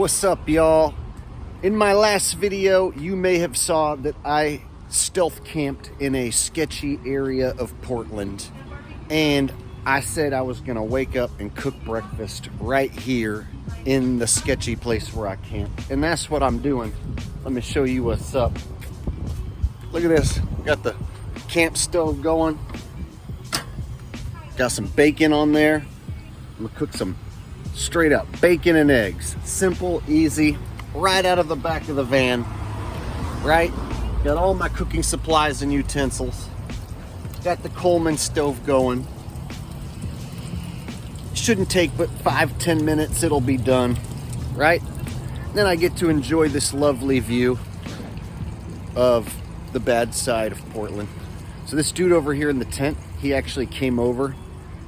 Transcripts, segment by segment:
What's up, y'all? In my last video, you may have saw that I stealth camped in a sketchy area of Portland, and I said I was gonna wake up and cook breakfast right here in the sketchy place where I camped, and that's what I'm doing. Let me show you what's up. Look at this. Got the camp stove going. Got some bacon on there. I'm gonna cook some straight up bacon and eggs. Simple, easy, right out of the back of the van, right? Got all my cooking supplies and utensils. Got the Coleman stove going. Shouldn't take but 5-10 minutes, it'll be done, right? Then I get to enjoy this lovely view of the bad side of Portland. So this dude over here in the tent, he actually came over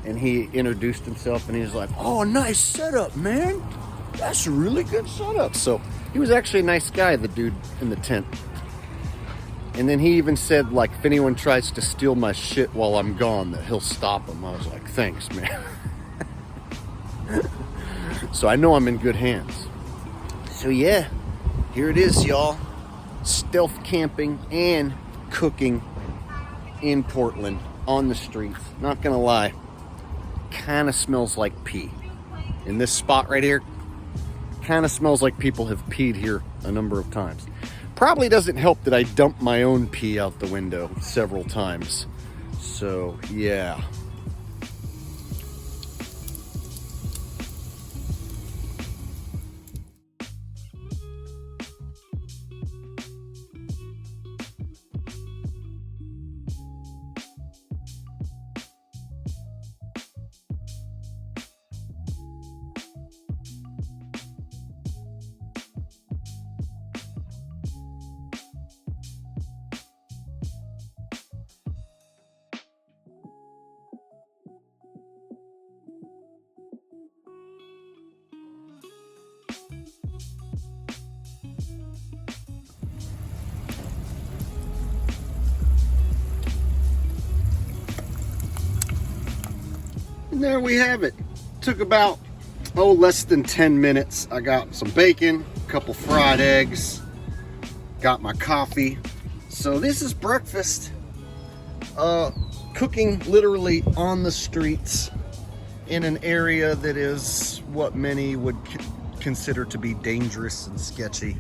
and he introduced himself and he was like, "Oh, nice setup, man. That's a really good setup." So he was actually a nice guy, the dude in the tent. And then he even said, like, if anyone tries to steal my shit while I'm gone, that he'll stop them. I was like, thanks, man. So I know I'm in good hands. So yeah, here it is, y'all. Stealth camping and cooking in Portland on the streets. Not gonna lie, kind of smells like pee. In this spot right here, kind of smells like people have peed here a number of times. Probably doesn't help that I dumped my own pee out the window several times. So yeah. And there we have it. Took about, less than 10 minutes. I got some bacon, a couple fried eggs, got my coffee. So this is breakfast. Cooking literally on the streets in an area that is what many would consider to be dangerous and sketchy.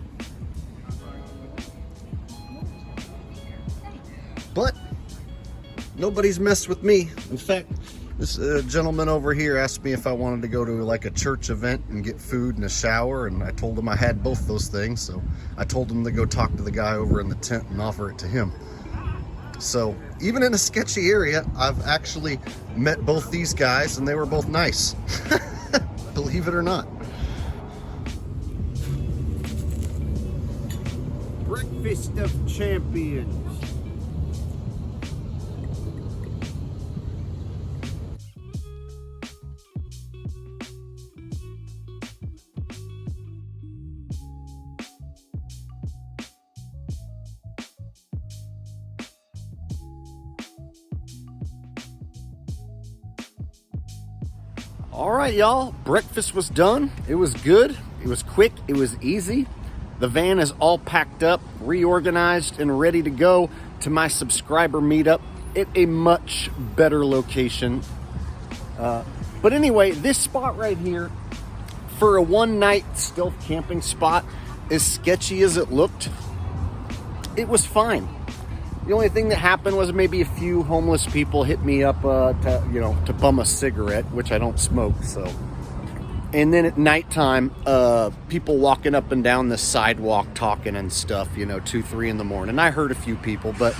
But nobody's messed with me. In fact, this gentleman over here asked me if I wanted to go to like a church event and get food and a shower, and I told him I had both those things. So I told him to go talk to the guy over in the tent and offer it to him. So even in a sketchy area, I've actually met both these guys and they were both nice. Believe it or not. Breakfast of champions. All right, y'all, breakfast was done. It was good, it was quick, it was easy. The van is all packed up, reorganized, and ready to go to my subscriber meetup at a much better location. But anyway, this spot right here, for a one-night stealth camping spot, as sketchy as it looked, it was fine. The only thing that happened was maybe a few homeless people hit me up to bum a cigarette, which I don't smoke, so. And then at nighttime, people walking up and down the sidewalk talking and stuff, 2-3 in the morning. I heard a few people, but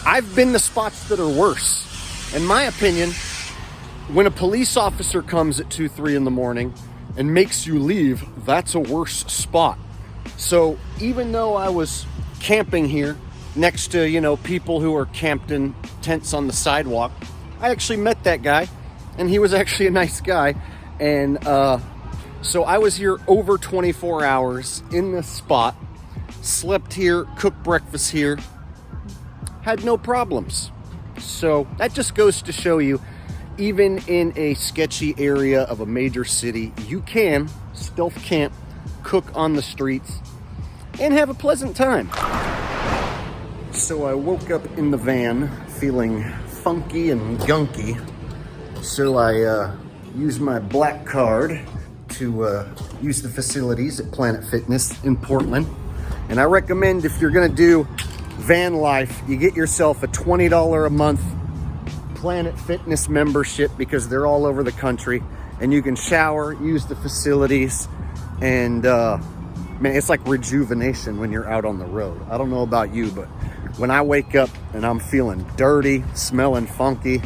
I've been to spots that are worse. In my opinion, when a police officer comes at 2-3 in the morning and makes you leave, that's a worse spot. So even though I was camping here, next to, people who are camped in tents on the sidewalk, I actually met that guy, and he was actually a nice guy. And so I was here over 24 hours in this spot, slept here, cooked breakfast here, had no problems. So that just goes to show you, even in a sketchy area of a major city, you can stealth camp, cook on the streets, and have a pleasant time. So I woke up in the van feeling funky and gunky. So I used my black card to use the facilities at Planet Fitness in Portland. And I recommend, if you're gonna do van life, you get yourself a $20 a month Planet Fitness membership, because they're all over the country, and you can shower, use the facilities, and man, it's like rejuvenation when you're out on the road. I don't know about you, but when I wake up and I'm feeling dirty, smelling funky,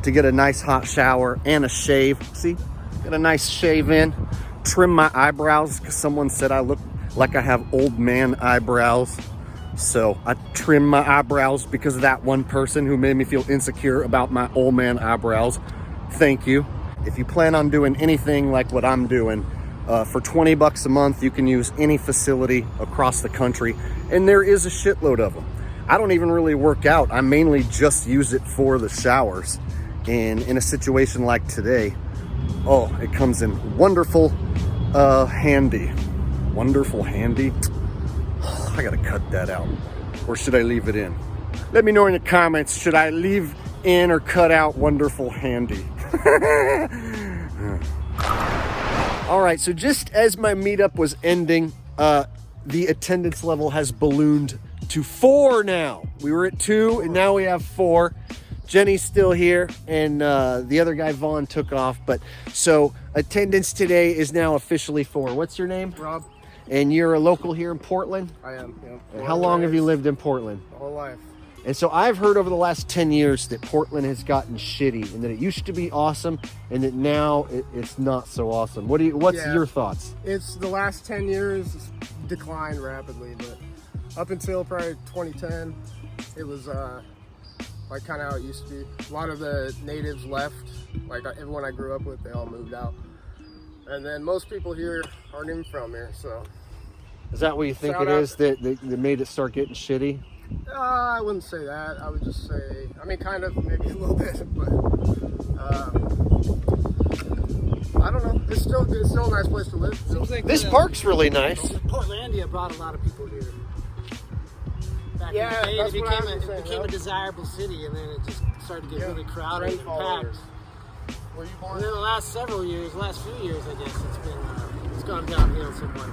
to get a nice hot shower and a shave, see, get a nice shave in, trim my eyebrows, because someone said I look like I have old man eyebrows. So I trim my eyebrows because of that one person who made me feel insecure about my old man eyebrows. Thank you. If you plan on doing anything like what I'm doing, for 20 bucks a month, you can use any facility across the country, and there is a shitload of them. I don't even really work out. I mainly just use it for the showers. And in a situation like today, oh, it comes in wonderful handy. Wonderful handy. Oh, I gotta cut that out. Or should I leave it in? Let me know in the comments, should I leave in or cut out wonderful handy? All right, so just as my meetup was ending, the attendance level has ballooned to 4 now. We were at 2 and now we have 4. Jenny's still here, and the other guy, Vaughn, took off. But so attendance today is now officially 4. What's your name? Rob. And you're a local here in Portland? I am, yeah. And how long have you lived in Portland? My whole life. And so I've heard over the last 10 years that Portland has gotten shitty, and that it used to be awesome, and that now it's not so awesome. What's your thoughts? It's the last 10 years it's declined rapidly, but up until probably 2010, it was like kind of how it used to be. A lot of the natives left, like everyone I grew up with, they all moved out. And then most people here aren't even from here, so. Is that what you think it is, that made it start getting shitty? I wouldn't say that. I would just say, I mean, kind of, maybe a little bit, but I don't know. It's still a nice place to live. Like this park's really nice. Portlandia brought a lot of people here. Back in the day, that's it became a desirable city, and then it just started to get really crowded and packed. Were you born? And then the last few years, I guess, it's gone downhill somewhat.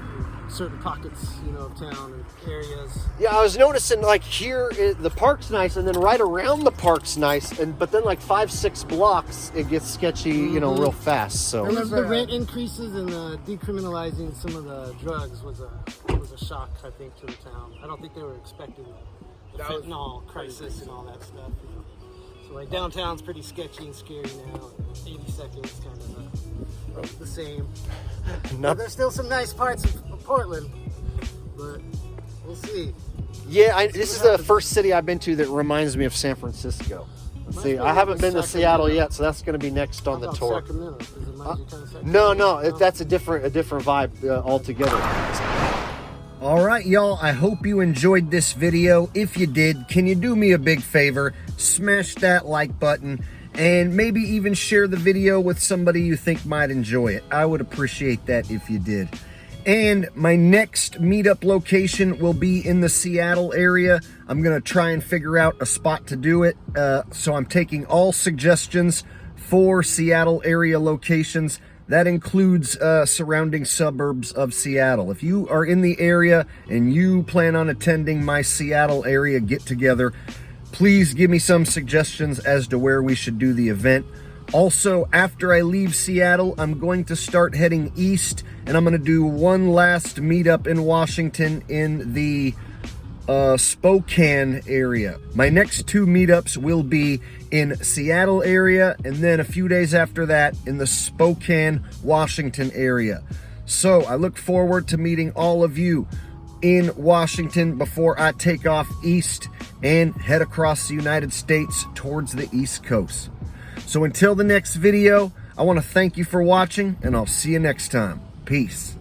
Certain pockets, of town and areas. Yeah, I was noticing, like, here the park's nice, and then right around the park's nice, but then like 5-6 blocks it gets sketchy, real fast. So the rent increases and the decriminalizing some of the drugs was a shock, I think, to the town. I don't think they were expecting the fentanyl crisis and all that stuff. So like downtown's pretty sketchy and scary now. 82nd is kind of the same. But there's still some nice parts of Portland, but we'll see. Yeah, this is the first city I've been to that reminds me of San Francisco. Let's see, I haven't been to Seattle yet, so that's going to be next on the tour. Sacramento? Does it remind you kind of Sacramento? No, that's a different vibe altogether. All right, y'all, I hope you enjoyed this video. If you did, can you do me a big favor? Smash that like button, and maybe even share the video with somebody you think might enjoy it. I would appreciate that if you did. And my next meetup location will be in the Seattle area. I'm gonna try and figure out a spot to do it. So I'm taking all suggestions for Seattle area locations. That includes surrounding suburbs of Seattle. If you are in the area and you plan on attending my Seattle area get-together, please give me some suggestions as to where we should do the event. Also, after I leave Seattle, I'm going to start heading east, and I'm going to do one last meetup in Washington in the Spokane area. My next 2 meetups will be in Seattle area, and then a few days after that in the Spokane, Washington area. So I look forward to meeting all of you in Washington before I take off east and head across the United States towards the East Coast. So until the next video, I want to thank you for watching, and I'll see you next time. Peace.